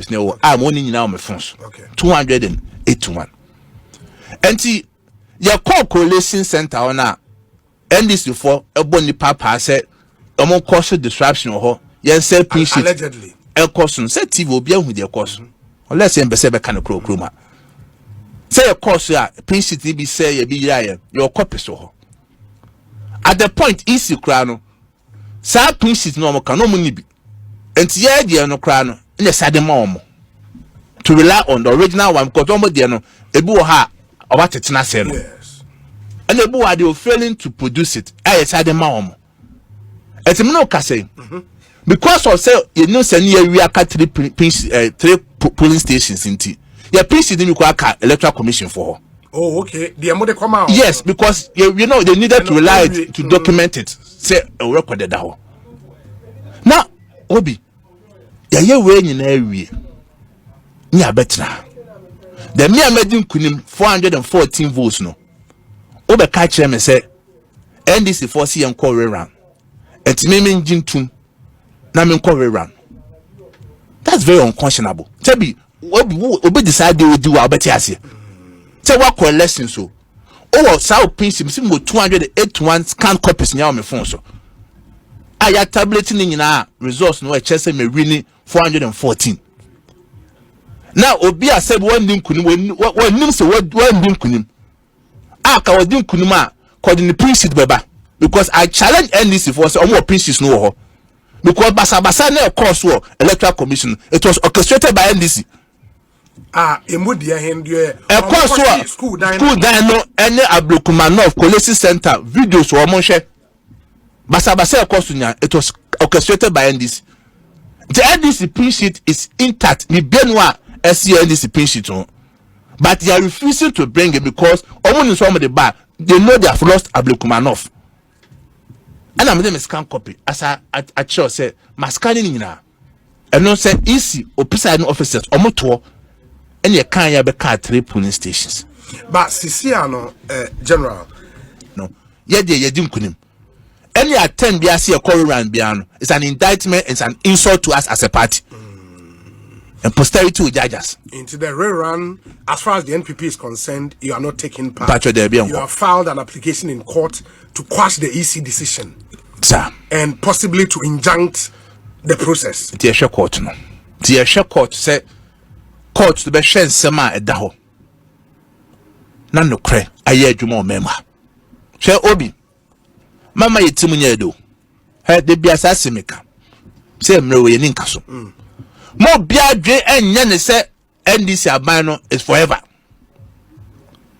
copies now. I'm only now my phones. Okay. 281. And see, your call coalition center on a NDC for a bony papa said, among cause disruption or yes, say, allegedly. El Corson said TV will be with your course. Unless say, Besebe can crow cruma. Say, of course, yeah, Prince be say, you be your copy so. At the point, easy crown. Sa Prince no more can no money be. And the no crown in the side mom to rely on the original one because almost there no a boo ha or what it's not saying. Yes. And the boo are they failing to produce it. I side mom. It's no case. Because of say you know say near we are three polling stations in T. Your Prince didn't require electoral commission for her. Oh, okay. The amount come out. Yes, because you know they needed to rely to document it. Say recorded that. Now, Obi, ya we nyina awie. Ni abetra. The me amedin kunim 414 votes no. Obe ka kire me say NDC for see enko rerun. Etime me njintum na me enko rerun. That's very unconscionable. Tebi obi decide they will do abeti ase. Say what collection so. Oh, South Prince sim go 281 scan copies nya on my phone so. Aya tablet ni nyina results no e chese me winning 414. Now obi a said one dim kunim one nim say one dim kunim. Aka wadin kunim a called the Prince beba because I challenge NDC for say omo Princes no ho. Because basa na course wo electoral commission it was orchestrated by NDC. Emudia hendu e school dan no ene Ablekuma of Kumasi center videos wo mo hwe basa e course nya it was orchestrated by NDC. The NDC pin sheet is intact ni benwa NDC pin sheet on, but they are refusing to bring it because omo some of the bar they know they have lost Ablekuma of. And I'm them scan copy as I sure say mascaning nyina and no say easy opisa no officers omo to and you can't have 3 polling stations. But Sisiano, General, no, yet they didn't kunim. Any attempt be a call around Biano, it's an indictment, it's an insult to us as a party. And posterity will judge us. Into the rerun, as far as the NPP is concerned, you are not taking part. Patriotic Party. You have filed an application in court to quash the EC decision. Sir. And possibly to injunct the process. The court, no. The court said, court to be shen sema edaho. Nano kre aye juma member. She obi. Mama yetimu nyedo. He de bia sasimika. Say mrewe ye ninkaso. Mo bia dwe enye ne se NDC abano is forever.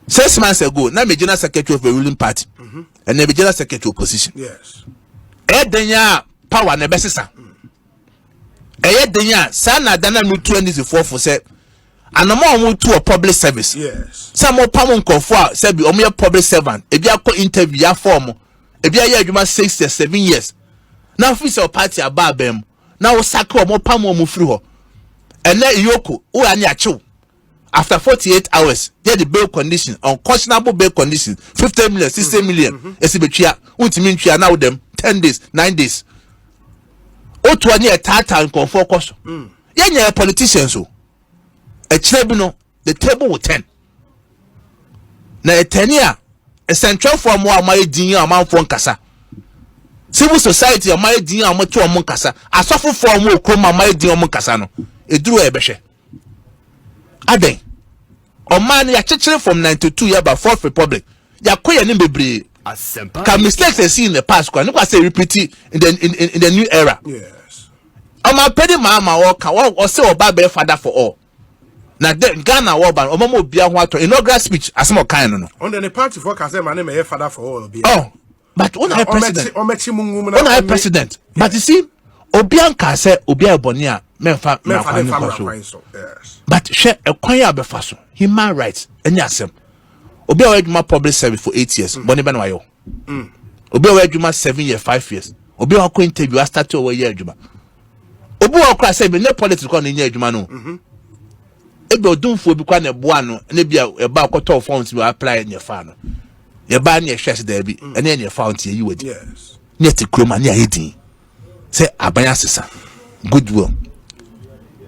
6 months ago, na me general secretary of the ruling party. And the general secretary opposition. Yes. Denya power ne besisa. Denya sana dana mutu NDC for say and no more to a public service. Yes. Some more pamon konfo say be omo public servant. E bia ko interview ya form. E bia ya adwuma 6 or 7 years. Now official party ababem. Now sacre omo pamon mu free ho. And then Yoko, who are near chill. After 48 hours, get the bail condition, unconscionable bail condition, 50 million, 60 million. Esibetria, untimintia now them 10 days, 9 days. O to any tata and confo cost. Yeah, politicians so. A tribunal, the table will 10. Now a 10 year, a central form more my dinner amount for Kasa. Civil society or my dinner amount to a monkasa. A suffer for more coma my dinner monkasano. It drew a beshe. Ade. O man ya chichire from 92 year by 4th Republic. Ya koya ni bebre. Can mistakes they see in the past kwa no say repeat in the new era. Yes. O ma pedi mama o say oba be father for all. Na Ghana wo ban o mo bia ho ato inaugural speech asemo kan no. On the party for ka say my name is father for all. Oh. But when I president. But you see Obianka say Obia Bonia memfa yes. But she a kwanya abefaso human rights any asem. Obia we adwuma public service for 8 years. Boni be na wayo. Obia we adwuma 7 years, 5 years. Obia wa ko interview a start over year adwuma. Obi wa kra say be ne politics ko na nya adwuma no. Ebe odunfo bi kwa na boa no na bia e ba akoto forms we apply in your fa no. Ye ba na hwese da bi ene ne fa ontie yi wadi. Yes. Ne te kroma ne ayedin. Say abanya sesa goodwill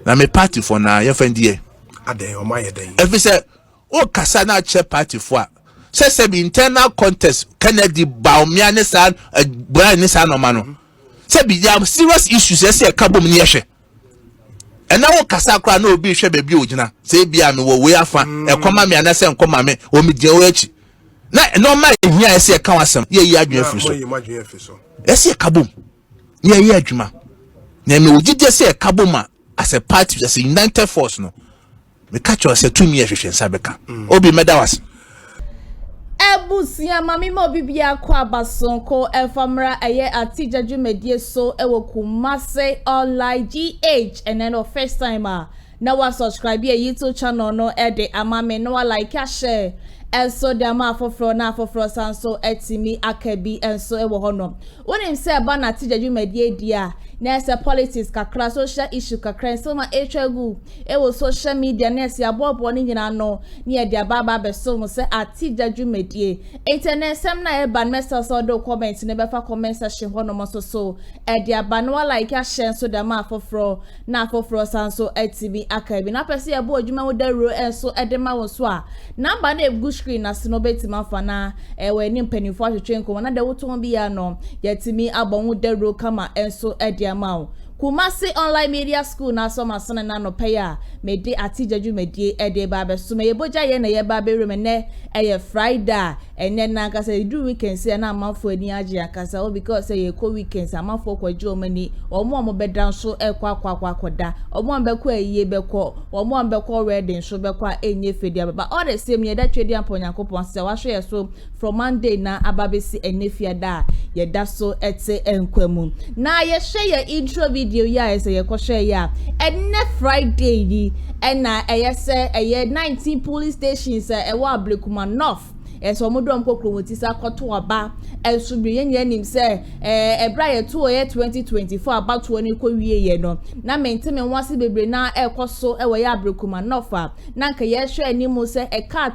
na me party for na ye friend here Ade o my day. every say o kasa na che party for say be internal contest Kennedy Baumia ne san Brian ne san no ma no say be there serious issues say kabom ne yehwe and now kasa kra na obi hwe baabi ogina say bia me wo we afa ekoma me anase nkoma me o me die o echi na normal ehia say ka wasam ye yi adwen afi so say kabom ye yi adwuma na me ogide say kabom as a party as a united force no me catch you say 2 years hwehwe sabeka obi medawas Ebusia mami mo bibia kwa basonko efamra eye atija dwumadie so ewo Kumasi online GH and then first timer na wa subscribe ye YouTube channel no e de amame no like share enso de ama afofro na afofro sanso etimi akabi enso ewo hono wonim se ba na atija dwumadie dia na se politics kakra social issue kakra so ma etwagu ewo social media na se abobo ni nyina no ne de ababa beso mo se atija dwumadie internet sem na e ban message so do comment ne be fa comment section ho no mo so e de abano like share so de ma afofro na afofro sanso etimi akabi na pese e bo adwuma wo da ro enso e de ma wo so a number na e screen na se no betima fa na e we ni mpanifo ahwetwe nko na de woton bi ya no yatimi abon wo da ro kama enso e de amao Kumasi online media school na so masana na no paya me de atija dwumadie e de ba be so me boja ye na ye ba be rem ne e Friday ene na kasa do weekend say na amafo ani age akasa o because say ye ko weekends amafo kwaje o mani omo bedan so e kwakoda omo be ko ayiye be ko omo be ko wedding so be ko enye fedi ababa all the same ye da twedi amponyakopon se wa hwe so from Monday na ababesi enefia da ye da so ete enkwemu na ye hwe ye intro video ya say ye ko hwe ya ene Friday di ena eye say eye 19 police stations e wa Ablekuma North so modom kokromoti sa koto aba enso bi yenye nim se ebra ye to ye 2024 about woni ko wie ye no na menteme nwase bebre na ekoso we ya Ablekuma North na nka ye hwe animu se e ka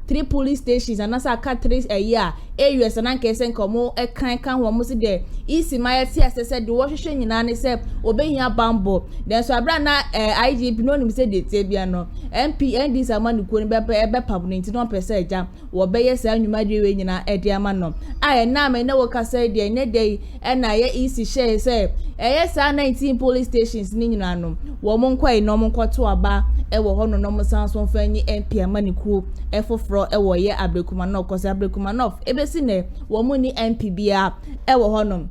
3 police stations and asa ka 3 a year AUS na nka ese nkomo e kan ho mo se de isi ma ti asese de wo hwehwe nyina ne se obehia bambo den so abra na IGP no nim se de tie bia no NPP and this amani ko ni be pab 91% eja wo be ye sa nwuma de we nyina e de ama no aye na me na wo ka se de ne de e na ye isi share se eye sa 19 police stations ni nyina no wo mo nkwai no mo nkoto aba e wo ho no no mo sanso fanyi NPP amani ku e foforo e wo ye Ablekuma North cause Ablekuma North ebesi ne wo mo ni NPP bia e wo ho no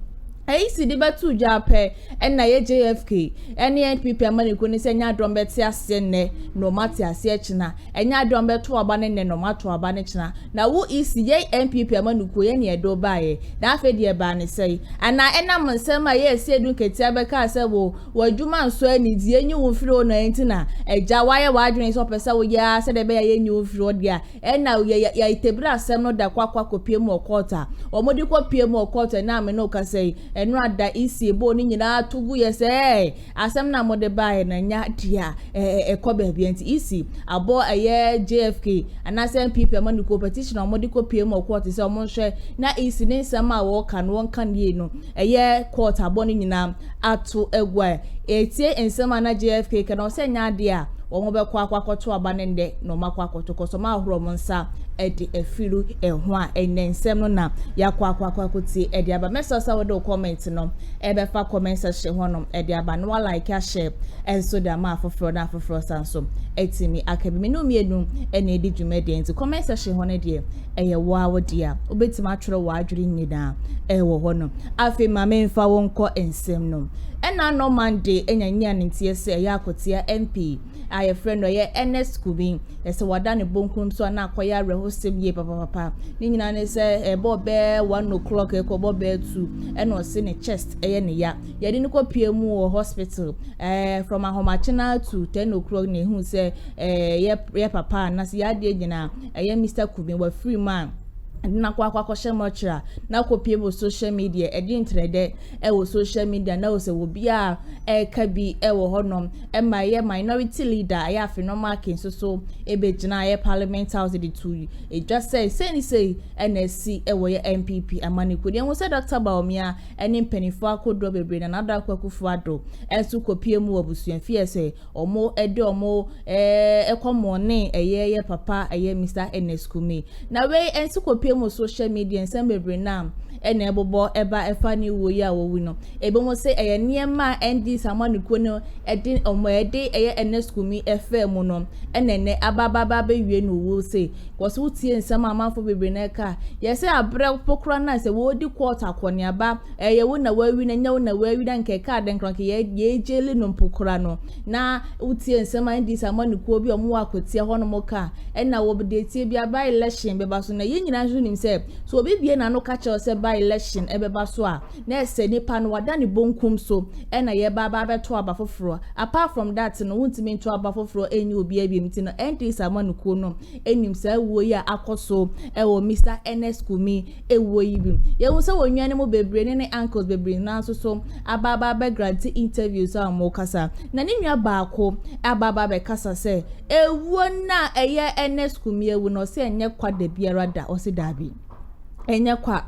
si di betu jape na ye JFK ene NPP amani ko ni se nya drum beti ase ne no mate ase echina enya drum betu aba ne no mato aba ne china na wo isi ye NPP amani ko ye ne edo bae na afa di eba ne sei ana ena monsem a ye ese edu keti abeka ase wo wadwuma nso ani di enyi wo firi o na entina eja waye wadwen so pese wo ya se de be ye enyi wo firi o dia ena ya itebra asem no da kwakwa kopie mu okota omodi kopie mu okota na me no ka sei enu ada isi ebo ni nyina tugu yese asem na mode bae na nya dia ekoba bianti isi abo aye JFK anase NPP amani competition omode ko PM court se omonhwe na isi ni nsem a wo kan won kan ye no aye court abo ni nyina atu egwa etie nsem na JFK kana o se nya dia wo be kwa kwakoto aba ne nde no makwakoto koso ma ahoro monsa edi efiru eho a ensem no na yakwa kwakwakoti edi aba mesasa wo do comment no ebe fa comment section ho no edi aba no like share enso da ma afoforo na afoforo sanso etimi akabi me no mienu ene edi dwumade enti comment section ho ne de eye wo awodia obetima atwere wo adwiri nyina ewo ho no afi ma me mfa wo nko ensem no ena no Monday enya ntie se ya akotia MP aye friend oye NS Kubin ese wada ne bonkum so na akoya rehosem ye papa ni nyina ne se ebo be 1 o'clock e ko bo be 2 ena o se ne chest eye ne ya ye de ko pie mu hospital from ahomachina to 10 o'clock ne hu se ye papa na se ya de nyina eye Mr Kubin wa free man na kwa share mochra na kopie bo social media edi ntrede wo social media na wo se wo bia ka bi wo honom ma ye minority leader ya afi normal kin so ebegina ye parliament house the two e just say NSC wo ye NPP amaniko de wo se Dr. Baomia eni mpanifo akodo bebre na nada kwakufu ado enso kopie mu obusuan fie se omo ede omo ekomone ye papa Mr. NSKumi na we enso kopie mo social media nsem bebre na ene ebobo eba efa ni wo ya wo wi no ebe mo se eye niema ndi samaniko no edi omo ede eye NSKumi FM no enene ababa be wie no wo se koso tie nsem amanfo bebre na ka ye se abre pokra na se wo di quarter kwone aba eye wo na wawi na nya wo na wawi dan ke ka den kranke ye jeli no pokra no na utie nsem ndi samaniko bi omo akotie ho no mo ka ena wo be tie bi aba election be ba so na ye nyina so nim se so obi bie na no ka che se by election ebeba so a na ese nipa no wada ne bonkum so ena ye ba beto aba foforo apart from that no wuntimi nto aba foforo enyi obi abiem ti no enti samanuko no enim sa wo ya akoso wo Mr. NSKumi ewo yi bi ye wo se wonwane mo bebre ne uncles bebre na so ababa be grant interviews a mo kasa na ne nua baako ababa be kasa se ewo na eye NSKumi ewo no se enye kwa da biara da o se dabi enye kwa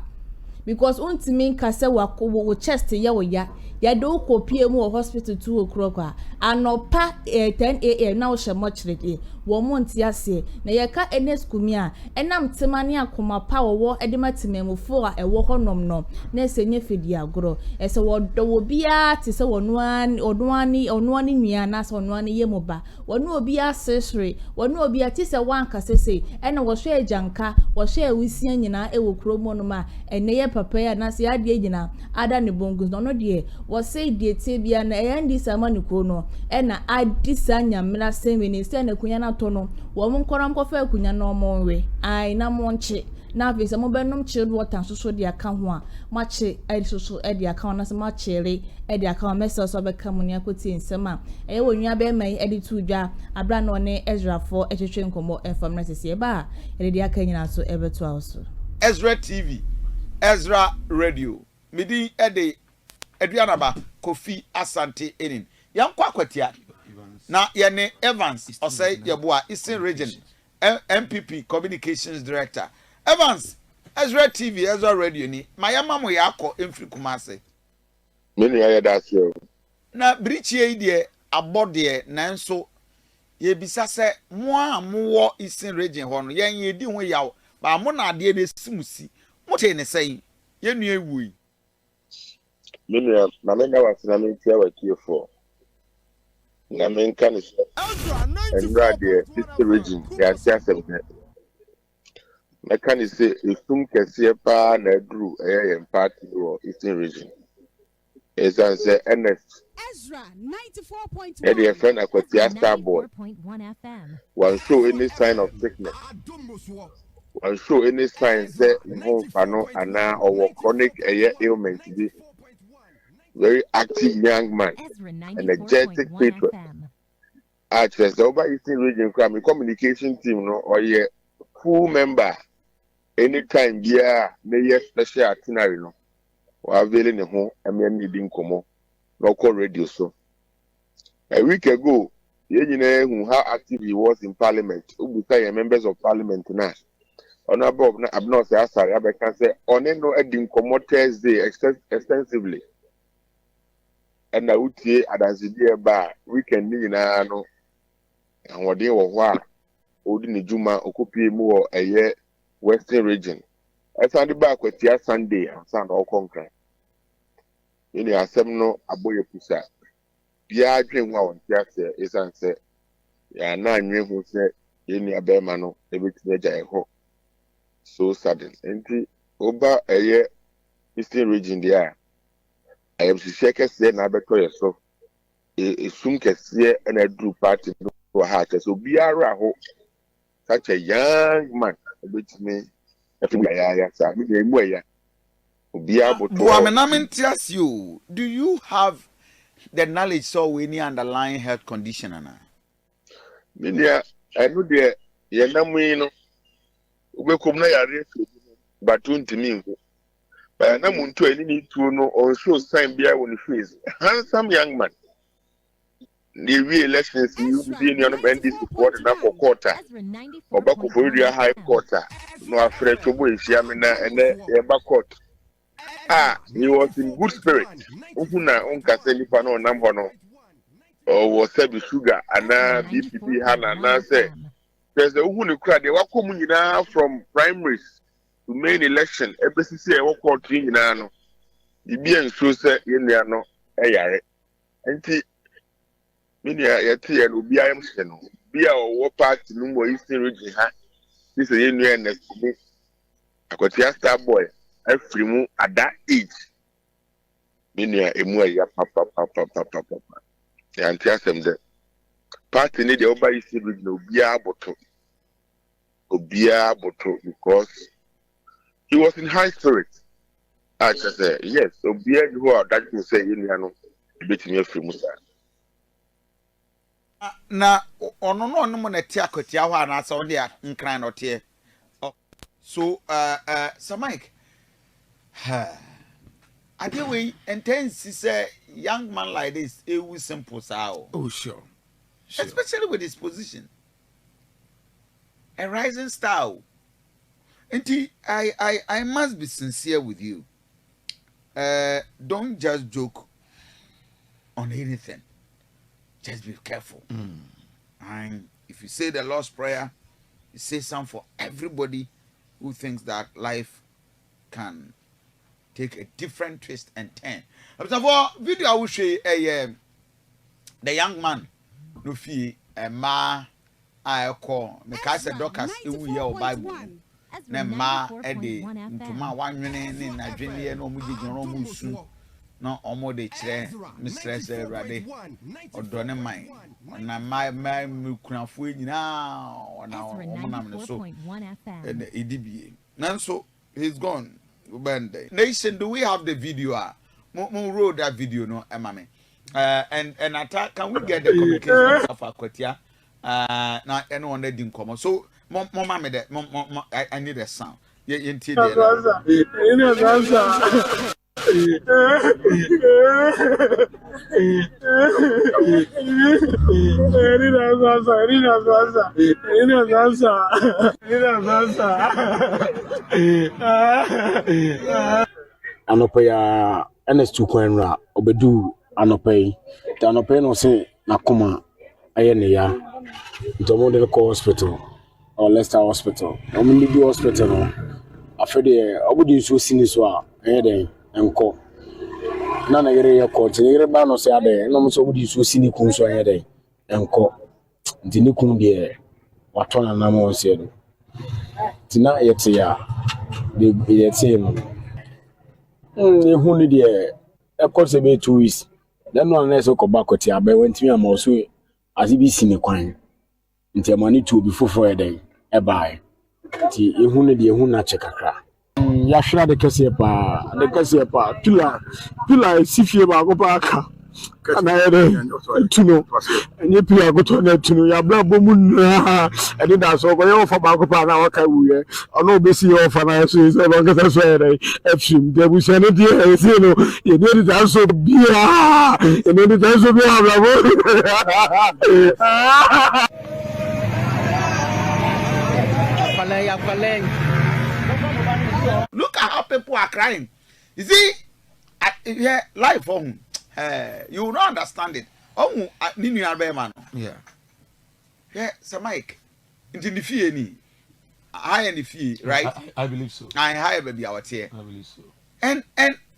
because untimi nkase wo chest ye wo ya do kopie mu hospital 2 o'clock anopa 10 am na wo hye mochire wo monti ase na ye ka NSKumi a enam temane akoma pa wo edimatememufo a ewo honom no na esenye fedi agoro ese wo do wo bia te se wonoani nua na se wonoani yemoba wono obi asesre wono obi ati se wanka sese ene wo hwe ajanka wo hwe awisia nyina ewo kromo no ma ene ye papa ya na se ade nyina ada ne bongus no de wo say de tie bia na eyandi samaniko no ena adisa nyamra semini se na kunya na to no wo monkoram kofa akunya no monwe ai na monche na visa mo benom chilled water so de aka ho a mache so de aka na se machere de aka message so be kam ne akoti nsem a eye wonua be mai de tu dwa abra no ne Ezra for etwetwe nkomo FM na sese ba de aka nyina so ebeto aso Ezra TV Ezra Radio midi ede Eduanaba Kofi Asante Enin yankwa kwatia na yene Evans osay yeboa Eastern Region NPP Communications Director Evans Ezra TV Ezra Radio ni mayama mo yakọ emfiri Kumasi menu ya dasio na brichie die abode nanso ye bisa se mo a mo Eastern Region ho no yen ye di ho yawo ba mo na ade na simusi mo te ne sei ye nu ewui menu ya na menga wasina mentia wakiefo na menka ni Ezra de Eastern Region ya siasem mekani se efum kese pa na adru eye party wo Eastern Region Ezra Ezra 94.1 Eddie friend Akua Starboy one show any sign of sickness one show any sign say no ana or chronic ailment be very active young man energetic patron actress over Eastern Region communication team no or full member anytime na special itinerary no wa avele ne ho need nkomo local radio so a week ago who how active he was in parliament ubuka members of parliament na honorable na abno say asari abeka say oneno edi nkomo Thursday extensively and na utie adanzidi ba weekend ni na no anwode wo ho a odi ne juma okopie mu wo Western Region asande ba kwatia Sunday ansa na okonkran yeni asem no aboye pusa bia adwen ho awontia se esanse ya na anwe ho se yeni abema no ebetime gya ho so sudden enti oba Eastern Region dia ayem siseke se na beto yeso esum kese na adru party no ha so biara ho such a young man betime ya sa mi dey mu ya obi aboto do you have the knowledge so any underlying health condition ana media I know there ye na mu no obekom na yare but don't mean. But I'm not to any to know or show sign beer on the face. Handsome young man. The re-elections you be in your NDC support enough for quarter. Or back for your high quarter. No afraid to wait, Yamina and a court. He was in good spirit. Ukuna unka seli pano nambono. Or was said sugar and BPP Hana and say there's the Ukunu crowd. They were coming from primaries to main election. EBCC I walk out in Nano. The being so say in Nano. Ayare. And Minia yeti and Ubia Mseno. Bia or party no more Eastern region. This is a new next to me. I got your star boy. Every at that age. Minia Emua ya papa. The anti-assem the party need the over Eastern region Obia bottle because he was in high spirits. I just say yes, Obia who are that to say in Yano, beating me free Musa. Na ono no mo na ti akotia ho ana so de nkran no tie so Sir Mike ade we intense say young man like this it was simple sao. Oh sure. Especially with his position a rising star. And I must be sincere with you. Don't just joke on anything. Just be careful. And if you say the Lord's Prayer, you say something for everybody who thinks that life can take a different twist and turn. For video, I will show you the young man, no fee, a ma, I call me cast a doctors in your Bible. Ma, Eddie, to my 1 minute in a junior, no muji, no omo de chere mistress Rade or Donne mine. Na my mukrafu nyina na omo na me so and EDBA. Nanso he's gone. Nation, do we have the video? Mo roll that video no emame. And attack, can we get the communication of Akwatia? Na anyone that didn't come. So mama me that I need a sound. You enti Anopaya NS2 kwenra obedu anopay the anopay no say nakoma ayene ya ntomo de ko hospital or Leicester hospital omni di hospital no afede obudi so sini so a ayede enko na na yere ya court yere ba no say ade no so obudi so sini kun so ayede enko ntini kun de watona na mo se do tina yete ya de yete no who need a course about 2 weeks. Then one less go back to ya, but when to me, I'm also as if it's in a coin. Until money to before for a day, a buy. Who need a who not check a crack. Yashra the Cassiapa, Pilla, Sifia Bagopaka. And I had to know, and you play a good one to know your blaboon. I did not so go for Bagopa now. I know busy off and I say, as long as I swear, they will send it here. You did it also be and then it also be look at how people are crying. You see, yeah, life on. You will not understand it. Oh, Nini Albeman. Yeah, Sir Mike. Into the fee, any high and the fee, right? I believe so. I high baby our tear. I believe so. And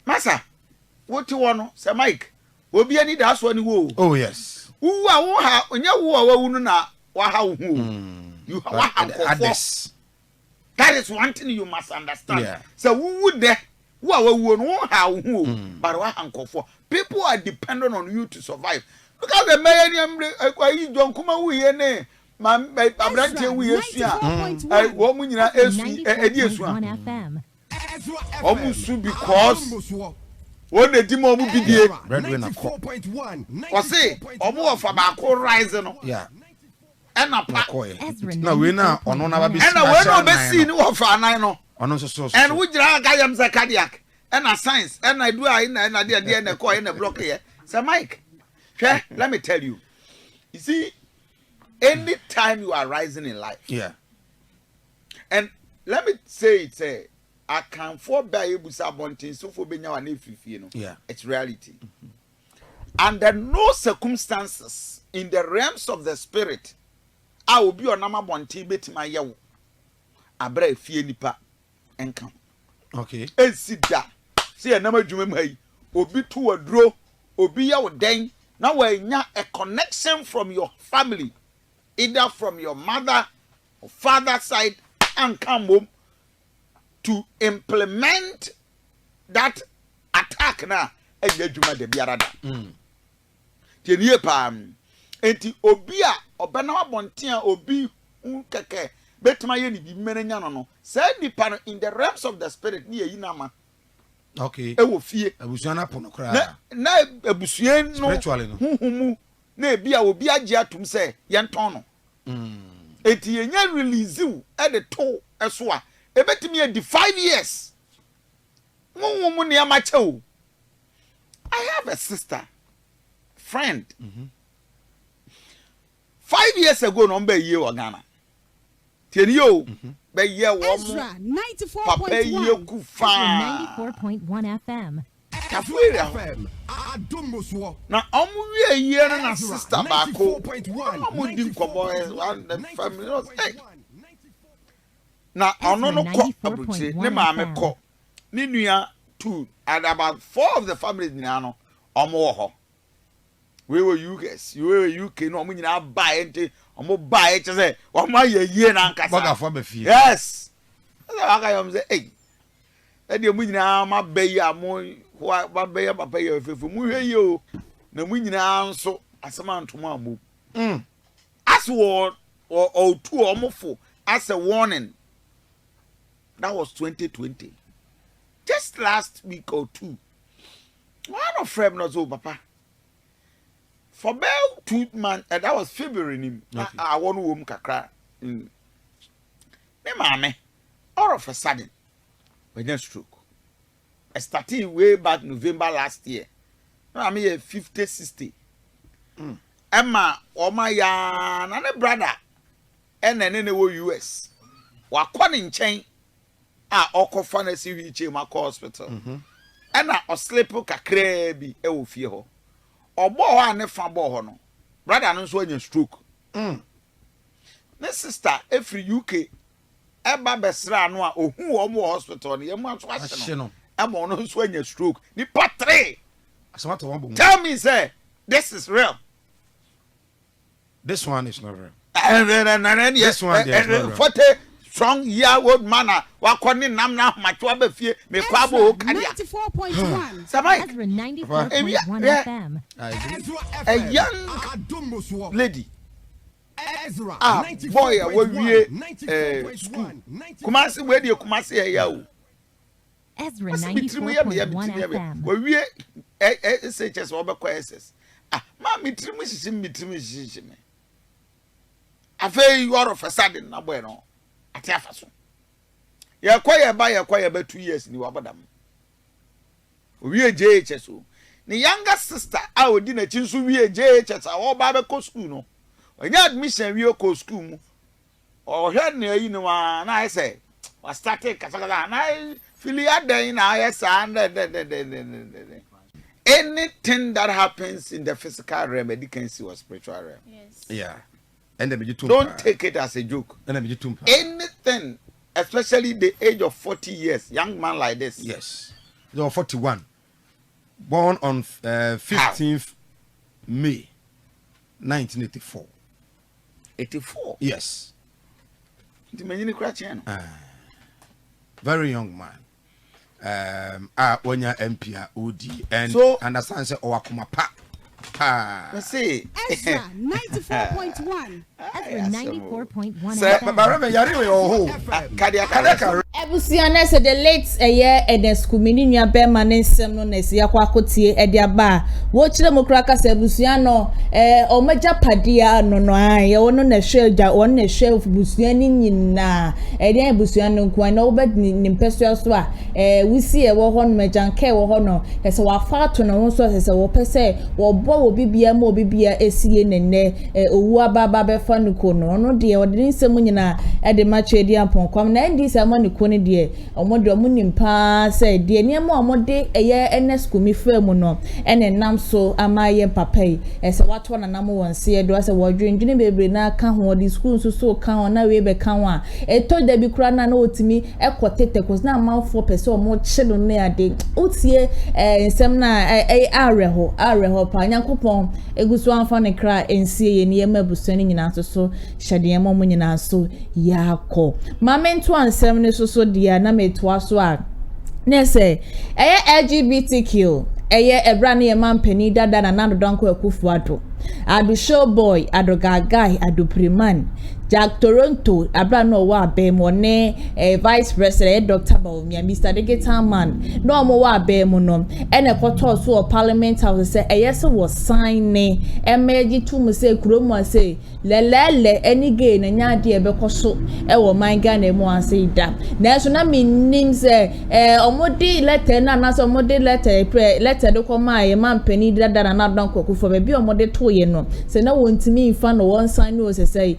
Massa, what you want, Sir Mike? Will be any that's one who. Oh yes. Who are when you are na how you have this. That is one thing you must understand. Yeah. So who would there? Who are how but what uncle for? People are dependent on you to survive. Because the mayor don't come away any man by Abrante we I woman in a almost because when the demo will be there, breadwinner 4.1 or say or more from our core rising. Yeah. And a pack. Now we now on one of our and I will not be seen of our nine. And we am the cardiac and a science and I do and I did the coin and a block here. So Mike, let me tell you. You see, any time you are rising in life, and let me say it, I can forbear you to so for being our nephew, you know, it's reality. Under no circumstances in the realms of the spirit, I will be on number one tibet my yaw. I break fear nipa and come. Okay. And sit down. See a number you may be to a draw, or be your dang. Now we a connection from your family, either from your mother or father side, and come home to implement that attack now. And you do the biarada. Tienye pam. Enti obia obana bontia obi nkeke betuma ye ni bi menenya no say nipa in the realms of the spirit ni eyi na ma. Okay. E wo fie abusuana pono kra na abusuen no spiritually no huhumu na ebia obi age atum say ye nton no enti ye nya release wu e de to eso a e betumi e di 5 years huhumu ne amache o. I have a sister friend 5 years ago no be ye o Ghana tieni yo be ye wo papa ye ku fa 94.1 FM FM na omu wie ye na sister ba ko omu di nkobo the family no na ono no ko abuchi ne ma me ko ni nua two and about 4 of the families nyina no omu wo ho. We were UK, you were UK, no money now buy it, or more buy it, say, or my year and yes. I am say, hey, that you mean now, my bay, more what bay up a pay if you, no money now, so as a man tomorrow. As one or 2 or more 4, as a warning. That was 2020. Just last week or 2. One of friend not so, papa. For about 2 months, and that was February. I want to kakra. Me mame, all of a sudden, when you stroke. I started way back November last year. I mean 50, 60. Emma, oh my yarn, and a brother, and then in the US. Wakwan in chain. Oko fancy reach my hospital. And I sleep kakra bi e wo fie ho. Obo ho ane fa bo ho no. Brother no so anya stroke. My sister every UK eba besra no a ohu wo mo hospital no yemu aso ase no. Eba no so anya stroke. Ni part 3. Tell me say this is real. This one is not real. This one is not real. 40 strong year-old man wakoni namna macho abefie me kwabo okadia 94.1 Samai Ezra 94.1 FM a young lady Ezra boy we school Kumasi we dey Kumasi ya o Ezra 94.1 FM we SHS obekọ SS ma mitrimu shishi me afei you are of a sudden na boy no atiafaso ya kwaya ba 2 years ni wabadam owie JHS o ni younger sister a odi na chi nso wie JHS a wo ba be ko school no onya admission wie ko school mu o hwe na yi no na I say wa start kasakala na fili adan na ayesa anything that happens in the physical realm it can see was spiritual realm. Yes. Yeah. And don't take it as a joke. Anything, especially the age of 40 years, young man like this. Yes. They were 41. Born on 15th May 1984. 84? Yes. Very young man. When you're MP, OD, and so, understand say Akuma pa. Let's see. Ezra 94.1. Ezra 94.1 FM. Ebusiana said the late a year and the Scumini Berman Semnon as Yakwakotie Ediaba. Watch the Mokraka Sebusiano, or Major Padia, no, I own a shell that one a shelf Busiani na, a dear Busiano, Quino, but Nimpestual Swa. We see a war on Majan Care or Honor, as our far to no so as a wopese, or Bo Bibia Mo Bibia ACN and Uwa Baba Fanukono, no dear, or didn't Semunina at the match Ediampon, come 90s among kone die omodo munim pa say die niam omode eye enesku mi fremu no ene nam so amaye papai ese wato na nam wonse e do ase wodwendwene bebre na aka ho di school so ka ho na we be ka ho a eto da bi kura na otimi ekotete kos na amanfo pese omo chelo ne ade otie ensem na areho pa nyankopon egusu anfa ne kra ensie ye ne yema busani nyina so hyade yema mo nyina so yakọ mamento ansem ne so dia na metwa so a na say LGBTQ ebra na mampani dada na nanodonko akufuado adu showboy adu gagai adu priman Jack Toronto abra no wa be mo ne vice president Dr. Baumia Mr. Degetan no mo wa be mo no ene koto so parliament house say yes was sign ne emerge to mo say kuromo say lelele any gay na nya de be koso e wo man Ghana mu ase da na so na me nim say omodi letter na so omodi letter de ko ma ye man pani dada na don kokufo be bi omodi to ye no say na wontimi mfa no won sign no say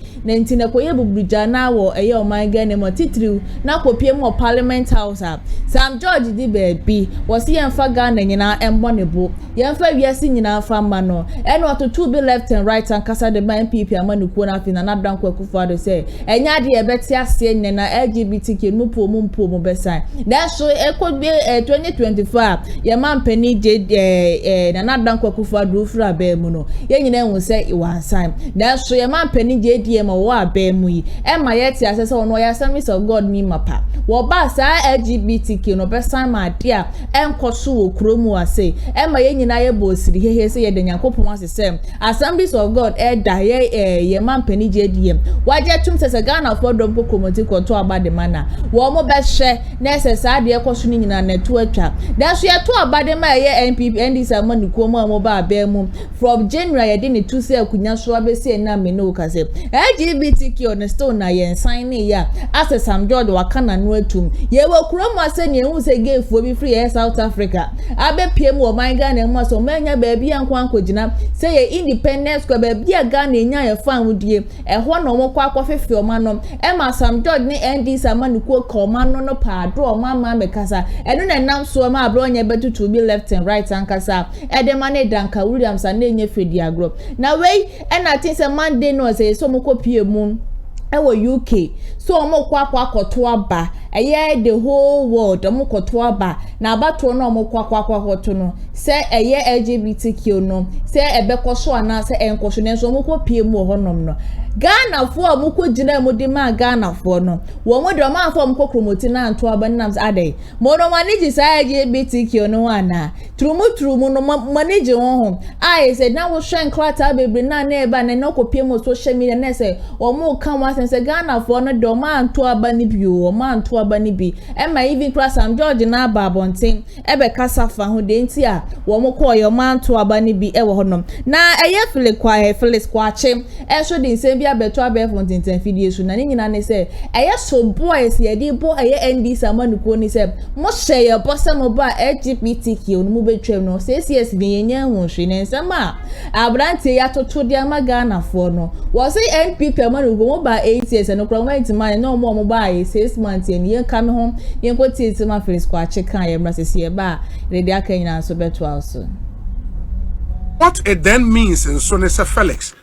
na koye bubuja na wo eye o man Ghana mo titiriu na kopie mo parliament house Sam George di baby was ye mfa Ghana nyina embonebo ye mfa wiase nyina fa ma no eno ototu be left and right and kasa de NPP amanuko na afi na nadanko akufado say enya de e beti ase nye na LGBTQ mpo mo besan that so ekode 2024 ye man pani je na nadanko akufado fura be mu no ye nyina hu say I wan sign that so ye man pani je die ma wo abemu yi ema yeti asese ono ya service of God mi mapa wo ba sa LGBTQ no besan ma dia enkoso wo kromu ase ema ye nyina ye bo siri hehe se ye de nyankopon asese Assemblies of God da ye man pani je die waje tum sese Ghana for dom kokomoti konto abade mana wo mo be hye na sese ade ekoso ni nyina na tu atwa da so ye to abade ma ye NPP and this amanuko mo ba abemu from January ye de ne tu se akunya so abese na me no kase LGBTQ on the stone na yen sign ya as Sam George wakana no atum ye wo kuromo ase ne hu se gay fo bi free South Africa abe piem wo man Ghana mu so manya ba bia nkwankogina say ye independence ko ba bia Ghana nya ye fan wudie ho no mo kwa fefe o manom e ma Sam George ne ND Samanuko ko mano no pa do o mama mekasa eno na nam so ma abro nya betutu bi left and right ankasa e de mane danka Williams na enye fedi agro na wei e na tin se Monday no say so mo kopie mu ewo UK so omo kwa koto aba eye the whole world omo koto aba na abato no omo kwa koto no se eye LGBTQ no se ebekoso ana se enkoso ne so omo kopie mu honom no Ghana fo omo ko gina mu de ma Ghana fo no wo mo de omo afo omo kokromoti na anto aba nam ade mo no manage sa LGBTQ no ana trumu no manage ho I said na wo hwen klata bebre na na eba na no kopie mu social media na se omo kan sense Ghana for no do man to abani bio man to abani bi e ma even class Sam George na babonten e be kasa fa ho de nti a wo mo call your man to abani bi e wo honom na eye Felix kwache e so de nsem bia beto abe fonten video so na ni nyina ne se eye so boys ye di bo eye ND Samanuko ni se mo share bossa mo ba LGBTQ no mo betwem no se yes bi yenya ho hwe ne nsem a abrante ya toto de ama Ghana for no wo se NPP Amanuko mo ba 8 years and okra went man no more mobile 6 months and yen come home yen ko titi ma Felix kwache kan ye mrasese ye ba rede aka nyina so beto also. What it then means in Sonese Felix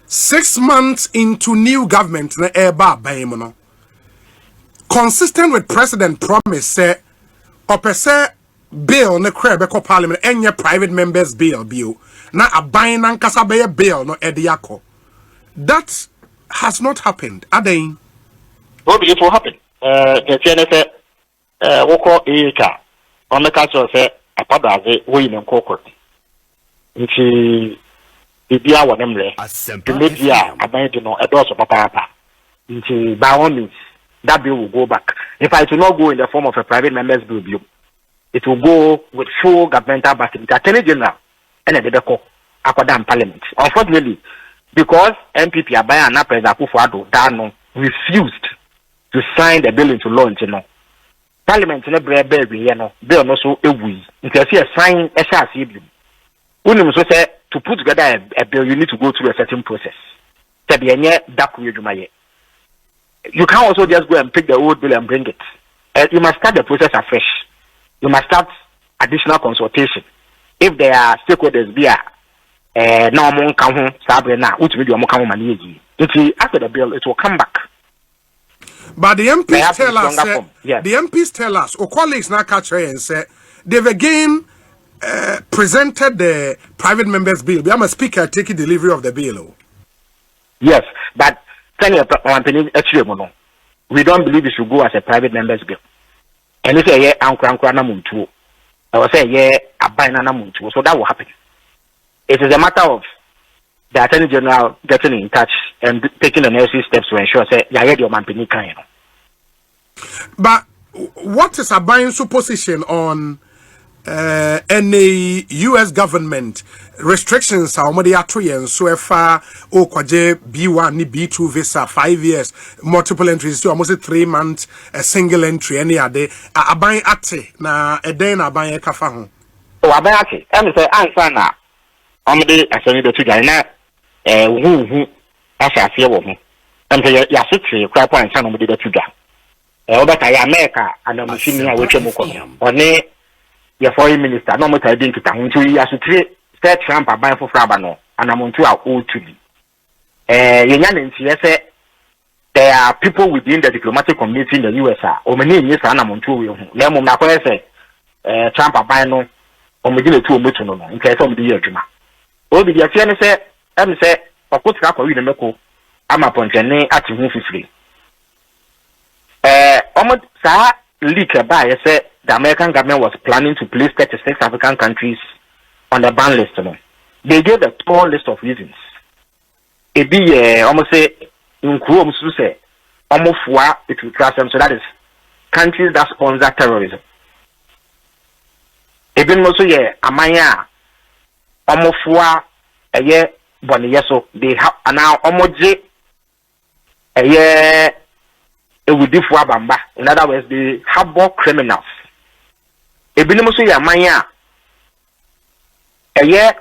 6 months into new government na eba bayemono consistent with president promise say opese bill na krebe ko parliament enye private members bill na aban na nkasa be bill no ediako that has not happened. Again. What will it happen? The TNS, Woko Eka, on the castle, say, a padaze, William Cocker. Which is the Bia one, to meet ya, a band, a dose of papa. Into by all means, that bill will go back. In fact, it will not go in the form of a private member's bill. It will go with full governmental backing. The Attorney General and the Deko Akwa Parliament. Unfortunately, because NPP Abaya and President Akufo-Addo Dano refused to sign the bill into law, Parliament in a bill no so ewi. Because he sign a bill. Unum so say to put together a bill, you need to go through a certain process. You can't also just go and pick the old bill and bring it. You must start the process afresh. You must start additional consultation. If there are stakeholders there, now which video after the bill, it will come back. But the MPs tell us, the MPs tell us, or colleagues now catch her and say, they've again presented the private members' bill. We have a speaker taking delivery of the bill. Yes, but we don't believe it should go as a private members' bill. And if say I will say so that will happen. It is a matter of the Attorney General getting in touch and taking the necessary steps to ensure say your company can. But what is Abayan's position on any US government restrictions are already and so far B1 ni B2 visa 5 years multiple entries to almost 3 months a single entry any other Abayan ate na eden Abayan kafa ho Abayan ate em say answer na omede asani do to Ghana hu asase wo ho em say ya sitri kra point na omede do to Ghana obeta ya America and am machine a we twem ko one your foreign minister no matter dey kita huntu ya sitri set Trump Abayan for fraba no and am unto a old to be yenya nti say there are people within the diplomatic community in the USA o many yes and am unto we ho na mo na ko say Trump Abayan no o me gile tu o metu no no nke say o me dey adwuma o bi dey tie ne say em say okotika kwa wi ne meko ama pontene ati hu fifiri omo sa leak about say the American government was planning to place 36 African countries on the ban list. They gave a tall list of reasons. It be almost say in Chrome say almost it will trust them. So that is countries that sponsor terrorism. Even also Amaya almost a year so they have now almost a year bamba. In other words, they harbor criminals. Ebinom so ya manya eye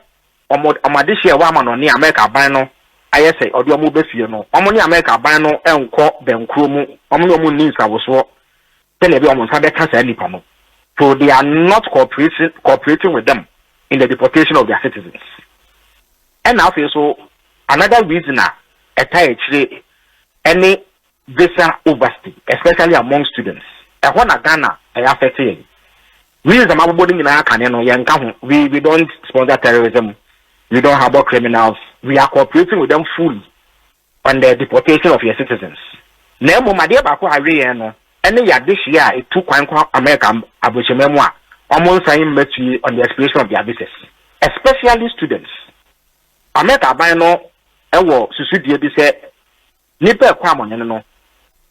omadehye wa ma no ne America ban no aye say odi omo befie no omo ne America ban no enko benkro mu omo ne omo ni nsawoso tele bi omo nsa be kasa nipa no, so they are not cooperating with them in the deportation of their citizens. And now so another reason any visa overstay, especially among students. And when Ghana affected we don't sponsor terrorism, we don't harbor criminals, we are cooperating with them fully on the deportation of your citizens. Nemo Madia Akua Afryie any year this year it took American Ablekuma almost saying on the expiration of their visas, especially students. America Bino Ewo Susudi be said Nipa Kwamon no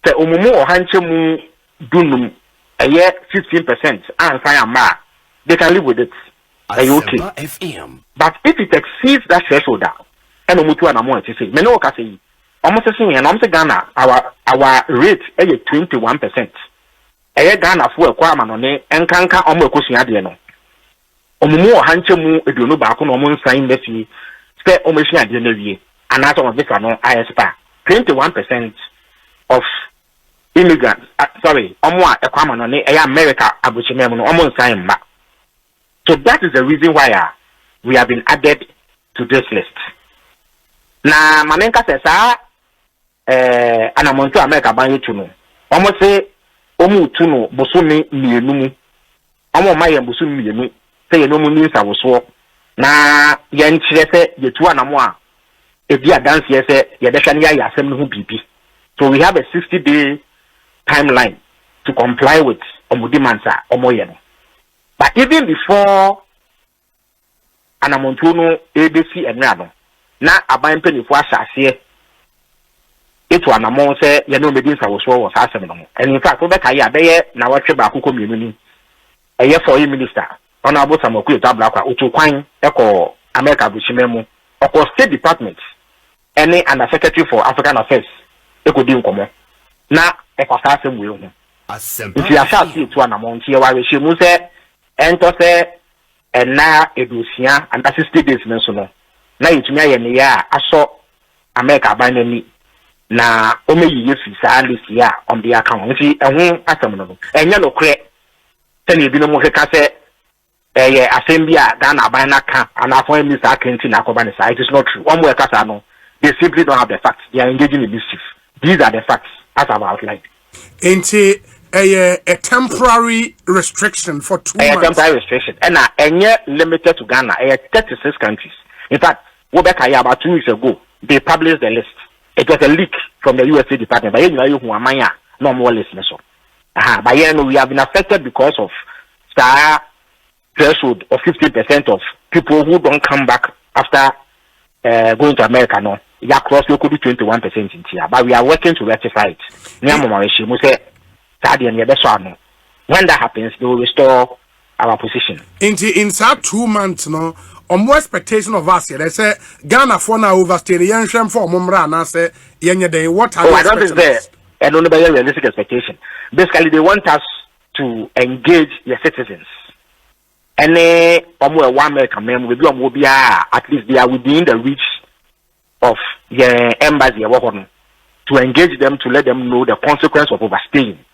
the Umumu or Hanchemu Dunum a year 15% and fire they can live with it. Okay. But if it exceeds that threshold, and Umutu and Amon to say, Meno Kasi, almost saying and almost Ghana, our rate is 21%. A year Ghana for a quaman on it and can't almost question Adiano. Omumu or Hanchemu, if you know back on Omon sign the fee, stay omission at the end of the year, and out of this no ISPA, 21% of immigrants, Omwa a common on America Abuchimemo almost sign back. So that is the reason why we have been added to this list. Na Mamenka says, and I'm on to America by you to know. Almost say, Omu Tuno, Bosumi, Mienu, Omo Maya Bosumi, Mienu, say no means I was walk. Na Yan Chese, the two and moi. If you are dance, yes, Yadashania Yasem PP. So we have a 60-day timeline to comply with Omudimansa Omoyeno. But even before Anamontuno ABC and Rado, now Abayan Penny for Sassie it one among say you know medins was asem no. And in fact Obeka ya be na watwe ba akoko mienu ni. Eye for minister honorable Samoku Ablekuma utu kwan eko America bushimemu oko State Department any under secretary for African Affairs eko di nkomo na eko sa asem we hu. If you are see to an amount here why we mu say ento say na edusia and 60 days menso no na yitumi aye ne ya aso America ban ni na o me yiye fi sa list ya on the account nti ehun asem no enya no kre tell bi no mo heka say assembly Ghana ban na ka and appoint Mr. Akinti na koba ne sa. It is not true. One more kasa no, they simply don't have the facts. They are engaging in mischief. These are the facts as I've outlined. Into a temporary restriction for 2 months. A temporary restriction. And limited to Ghana. 36 countries. In fact, about 2 weeks ago, they published the list. It was a leak from the USA Department. But no more list. But we have been affected because of star threshold of 50% of people who don't come back after going to America. No, you cross you could be 21% in here. But we are working to rectify it. When that happens, they will restore our position. Inside 2 months, no, or more expectation of us here. They say Ghana for now overstay the young for Mumra and I say, what are I don't think there and only by a realistic expectation. Basically, they want us to engage the citizens. Any one American member will be at least they are within the reach of the embassy to engage them, to let them know the consequence of overstaying.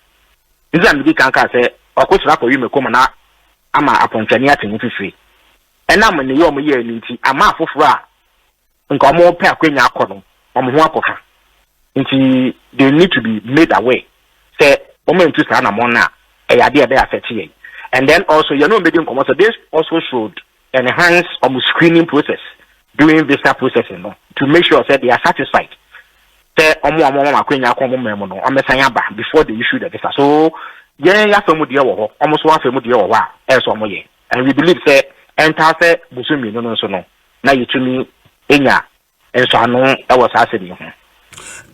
This is the can say, of course, you may come and I'm a Pontania to free. And I'm in the Yom year, I'm a fufra, and come more per queen yakono, they need to be made aware. Say, woman to stand among now, a idea they are 38. And then also, medium commercial, this also should enhance screening process during visa processing to make sure that they are satisfied. Before they issue the visa. So, almost one family, and we believe that enter Busumi no. Now you to me, and so I know I was asking.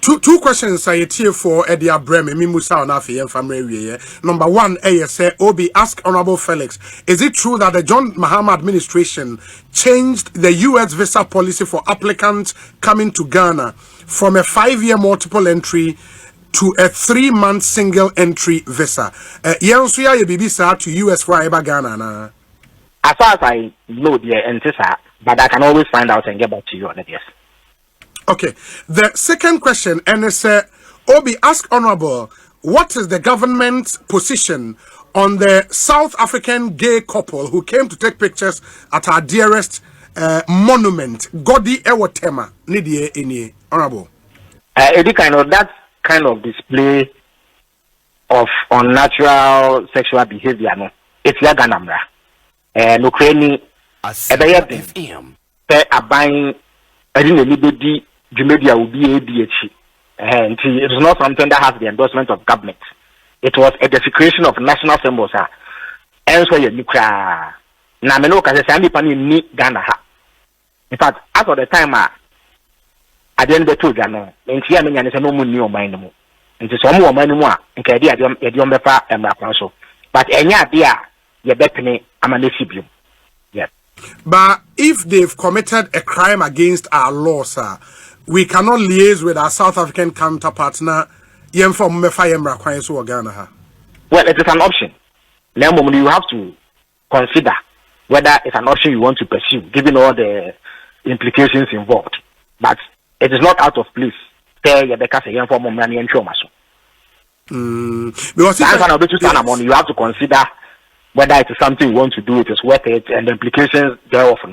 Two questions I hear for Eddie Abreme, Mimusa and Afi and family. Number one, say, Obi, ask Honorable Felix, is it true that the John Mahama administration changed the U.S. visa policy for applicants coming to Ghana from a 5-year multiple entry to a 3-month single entry visa? Yansuya Yebibisa to U.S. for Ghana. As far as I know, but I can always find out and get back to you on it, yes. Okay, the second question, and it's Obi, ask Honorable, what is the government's position on the South African gay couple who came to take pictures at our dearest monument, Godi Ewotema, Nidie Ini, Honorable? That kind of display of unnatural sexual behavior, no, it's Yaganamra. No crane, a buying, I didn't anybody. Jumedia will be ADH. And it is not something that has the endorsement of government. It was a desecration of national symbols. And so you cry. Now, I know because Sandy Pani need Ghana. In fact, after the time, I didn't get to Ghana. And here, I mean, no money on my name. And to some more money more. And Kadia, you don't befa and Raconso. But any idea, you're betting I'm a Nisibium. Yes. But if they've committed a crime against our law, sir, we cannot liaise with our South African counterparts now. Well, it is an option. Now, you have to consider whether it's an option you want to pursue, given all the implications involved. But it is not out of place. Because you have to consider whether it is something you want to do, it is worth it, and the implications thereof, but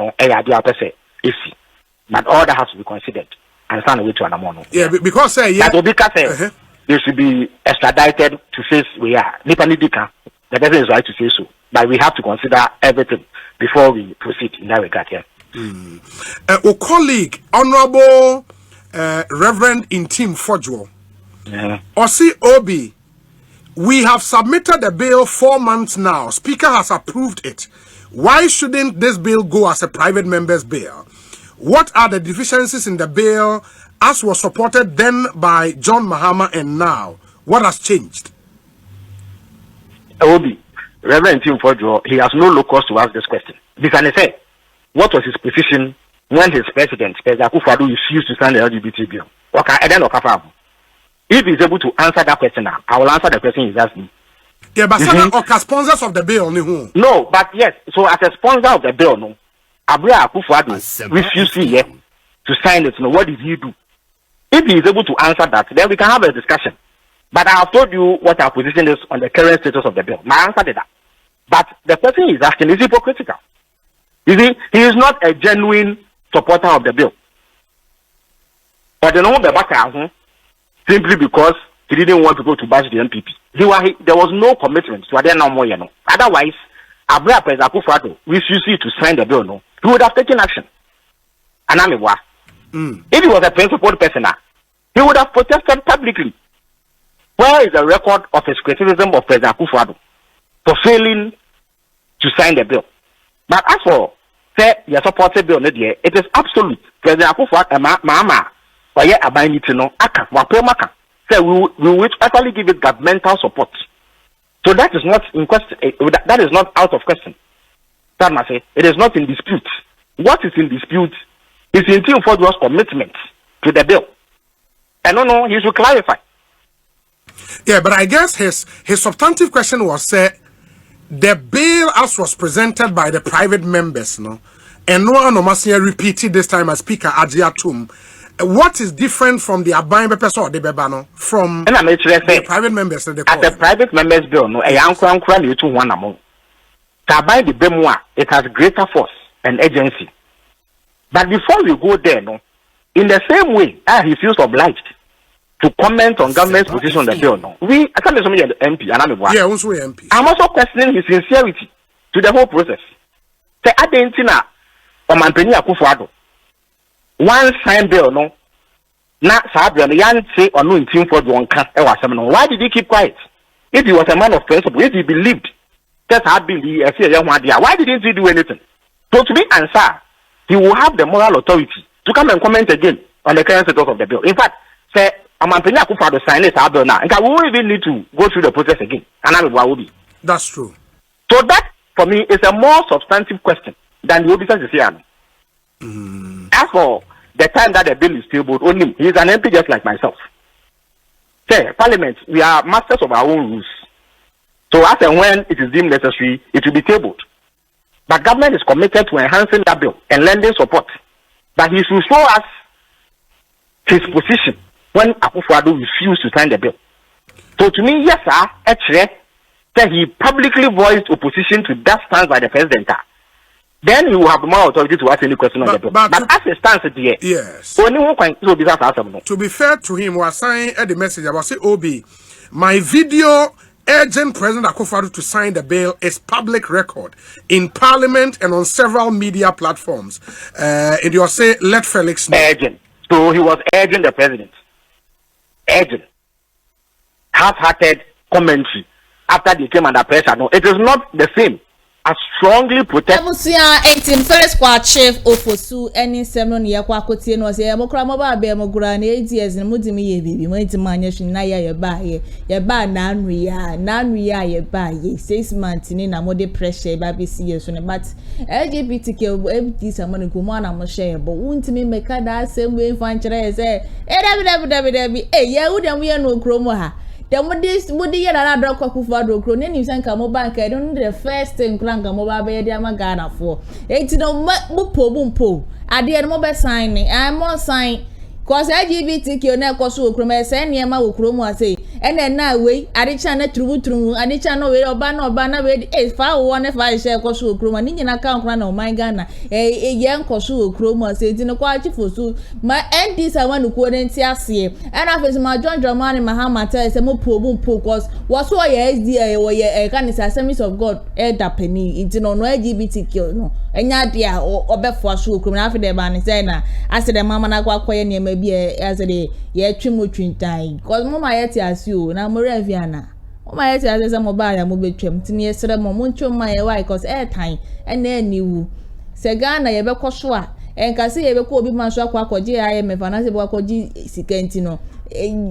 all that has to be considered. And stand away to an amount. Yeah, because they should be extradited to face we are. The person is right to say so, but we have to consider everything before we proceed in that regard. Yeah. Our colleague, Honorable Reverend Intim Fodjo, Osi Obi, we have submitted the bill 4 months now. Speaker has approved it. Why shouldn't this bill go as a private member's bill? What are the deficiencies in the bill as was supported then by John Mahama and now? What has changed? Obi, Reverend Tim Fordjo, he has no locus to ask this question. Because I say, what was his position when his president, President Akua Afryie, refused to sign the LGBT bill? Okay, and then if he's able to answer that question now, I will answer the question he's asking. Yeah, but sponsors of the bill, no, but yes. So as a sponsor of the bill, no, Akua Afryie refused to sign it. No, what did he do? If he is able to answer that, then we can have a discussion. But I have told you what our position is on the current status of the bill. My answer to that. But the person is asking is hypocritical. You see, he is not a genuine supporter of the bill. But the back simply because he didn't want people to bash the NPP. There was no commitment to no more, Otherwise, President Akua Afryie refused to sign the bill, he would have taken action. And if he was a principled person, he would have protested publicly. Where is the record of his criticism of President Akua Afryie for failing to sign the bill? But as for say your supported bill, it is absolute. President Akua Afryie, Mama, or yet abiding to know, say we will actually give it governmental support. So that is not in question. That is not out of question. That must say it is not in dispute. What is in dispute is in Tim Fordjo's commitment to the bill. And no, he should clarify. Yeah, but I guess his substantive question was the bill as was presented by the private members, and no anomaly repeated this time as Speaker Ajiatum. What is different from the Abain Pepes or the Bebano from the private members? At the private members bill, no, a young crown you to one among. Tabai the Bemwa, it has greater force and agency. But before we go there, no, in the same way, he feels obliged to comment on government's position on the bill. No, I can't be the MP, and I'm also MP. I'm also questioning his sincerity to the whole process. Say, I didn't know, or Mampeni Akua Afryie. One sign bill, no, not Sabra, the say or no in Tim Fordjo on why did he keep quiet? If he was a man of principle, if he believed that had been the young one, why didn't he do anything? So to be answer, he will have the moral authority to come and comment again on the current status of the bill. In fact, say, I'm Akua Afryie sign this bill now, and we won't even need to go through the process again. And I be. That's true. So that, for me, is a more substantive question than the officers is here. As for the time that the bill is tabled, only he is an MP just like myself. Say, Parliament, we are masters of our own rules. So as and when it is deemed necessary, it will be tabled. But government is committed to enhancing that bill and lending support. But he should show us his position when Akua Afryie refused to sign the bill. So to me, yes, sir, actually, that he publicly voiced opposition to that stance by the president. Then he will have more authority to ask any question on the bill. But as a stance here, yes. To be fair to him, was saying the message about say, Obi, my video urging President Akua Afryie to sign the bill is public record in Parliament and on several media platforms. And you say, let Felix know. Urgent. So he was urging the president. Urgent. Half-hearted commentary after they came under pressure. No, it is not the same. I strongly protest. Abusia 18 first squad chief Ofosu any seven year kwa kotie no say mokra moba be mogura na 8 years no mudimi ye bibi mo ntima anya hwin na ye ba na anu ya ye ba ye 6 months ni na mo de pressure ba be see so ne but LGBTQ FD samani ko mo na mo share bo untimi meka da asem we fan kire say dabi ye wo dem ye no kromo ha. The mudi yada na drop Akua Afryie kro ne nim sanka mo bank I don't the first thing klanga mo ba be dey ama Ghana for enti no mpo ade no mo be sign I mo sign cause LGBTQ na ekoso okro me say ne ma okro mu ase ene na we ade cha na trubu ade cha no we oba na we fa wo ne fa she ekoso okro ma ni nyina ka nkra na o man Ghana ye nkoso okro mu ase enti no kwa chifosu ma ND sawan ku ne nti ase ena afese ma John Dramani Mahama tell say mo mpo cause was so ye SDA wo ye kanisa Assemblies of God elder penny enti no LGBTQ no enya de a obefo aso okro na afede ba ne say na ase de mama na kwa koye ne bi as the ye twimo twintan cause mama yet as you na mo reviana mama yet as mo ba ya mo betwam tini yesere mo ntwom ma ye why cause air time and na niwu se Ghana ye bekoso a enka se ye be ko obi man so akwakoje IMF na se be akwakoje sikenti no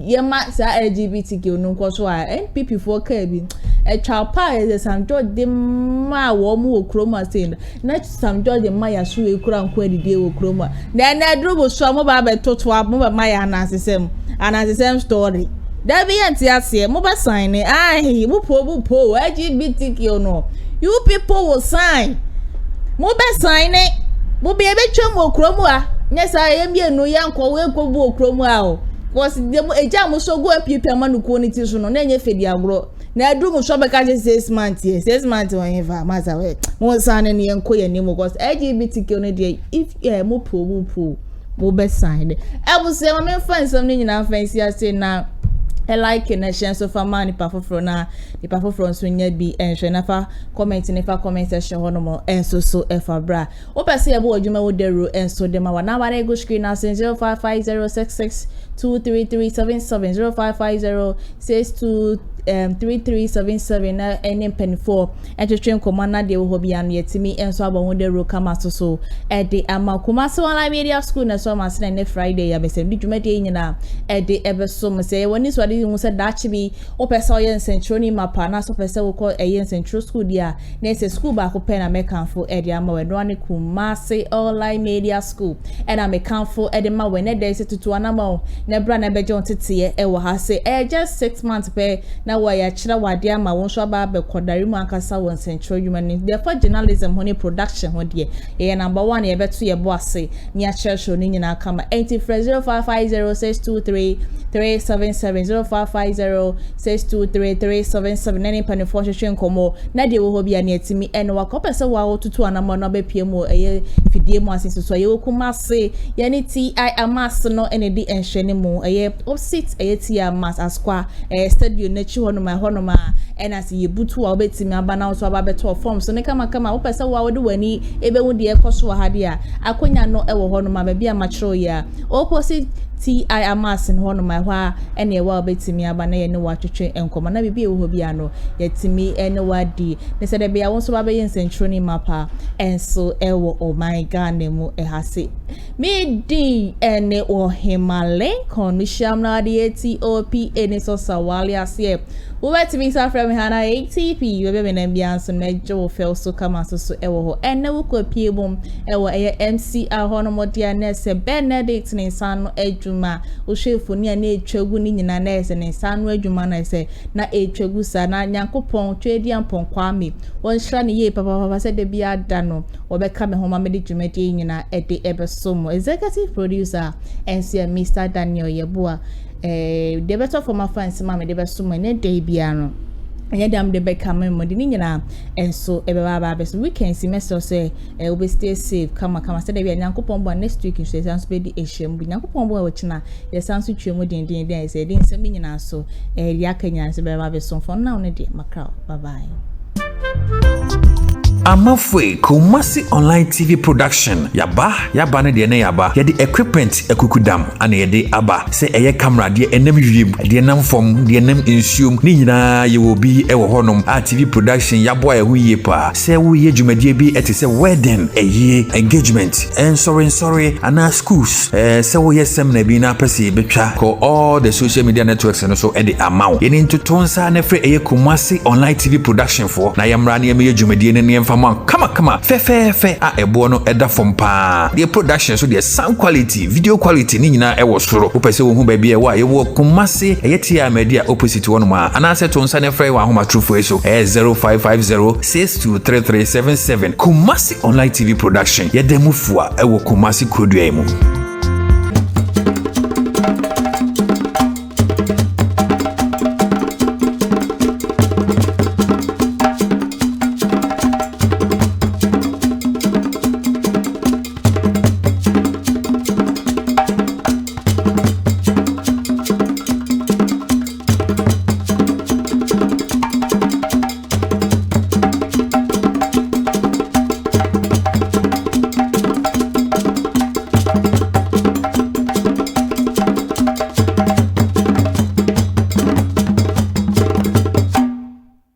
yema sa LGBTQ no nko so a NPP for ka bi chapa is Sam George de ma wo mu okroma say na Sam George ma ya so ekura nko adide okroma na drobo so mo ba be toto mo ba ma ya na asesem story da bi anti ase mo ba sign ai mo po LGBTQ no you people will sign mo be sign mo be twam okromu a nya sa yem ye no yanko we ko bu okromu a o was dem eja mo so go NPP amanuko ni ti so no na nya fedi agro na adu mo so be ka 6 months here 6 months on eva maza we mo sign ne yanko ye ni mo cause LGBTQ no dey if mo po mo be sign e bu se ma me fan sam ni nyina fancy ase na like na share so fa man pa foforo na di pa foforo so nya bi enhwe na fa comment ne fa comment section ho no mo enso so e fa bra o pese e bo odwuma wo dero enso de ma wa na bare go screen na 0550662337 0550623377 na ene pen 4 etwetwe nkomo na de wo bia no yetimi enso abo ho dero kama so e de ama Kumasi online media school na so ma se na Friday ya besem di dwuma de nyina e de ebe so mo se woni so ade hu se dachi bi o pese o yen central ni mapa na so pese wo ko e yen central school dia na se school ba ko pen na mekanfo e de ama we no ane Kumasi online media school e na mekanfo e de ma we na de se tutu anama na bra na beje on tete e wo ha se e just 6 months pe na wa ya kira wade ama won so ba be kodari mu akasa won central human therefore journalism honey production ho de e number 1 e beto ye bo ase ni a share show ni nyina kama 0550623377 0550623377 nani pani for hwehwe nkomo na de wo ho bia na etimi eno wa kopese wa otutu anama no be pie mu eye fidie mu asenso so ye Kumasi ye ni TI amas no ene di enhwene mu eye opposite eye TI amas askwa stadium na chi hono ma ena se ye butu wa obetimi aba na so aba beto form so ne kama opese wa wode wani ebe wu de ekoso wa hade a akonya no ewo hono ma ba bia ma chiro ya opposite TI amas no hono ma hwa ene wa obetimi aba na ye ne wa twetwe enkomo na bibia wo bia no yetimi ene wa di ne se de bia won so ba be yen central ni mapa enso ewo oh my god nemu ehase me di ene o himale konisham na di etop ene so sawali ase wo betimi sa from hana ATP we be na bia so na jo fel so kama so ewo ho ene wo ko pie bom ewo eye MCR hono modia na se Benedict ne san no adwuma o hwefo ni na etwagu ni nyina na ese ne san no adwuma na ese na etwagu sa na Nyankopon twedi ampon kwame won hra ne ye papa se de bia da no wo be ka me homa me de dwumadi nyina ede ebesom executive producer NCM Mr Daniel Yeboa the better for my fans mama de beso me dey bia no anya dam de be come mo de nyina enso ebe ba be so weekend semester say we be stay safe kama say de bia Nyankopon bo next week so sans be di ehwem bu Nyankopon bo we china ye sans twemu den say den nsem nyina so ya kanya se be ba be so for now ne de makra bye bye. Amafwe Kumasi online TV production yaba ne de ne yaba ye de equipment ekukudam ana ye de aba se eye camera de enam wiem de nam fom de enam ensuom ni nyina ye wo bi e wo honom a TV production yabo a hu ye pa se wo ye dwumadie bi ete se wedding eye engagement and sorry ana schools se wo ye seminar bi na pese betwa ko all the social media networks no so e de amaw ye ni ntotonsa na fre eye Kumasi online TV production for na yamra na ye dwumadie ne Kama fe a ebo no eda from pa the production so the sound quality video quality ni nyina e wo soro wo pese wo hu ba bia wa ye wo Kumasi eyetia media opposite one ma anase to nsa ne frɛ wa homa true so 0550623377 Kumasi online TV production ye demufua e wo Kumasi kodua mu.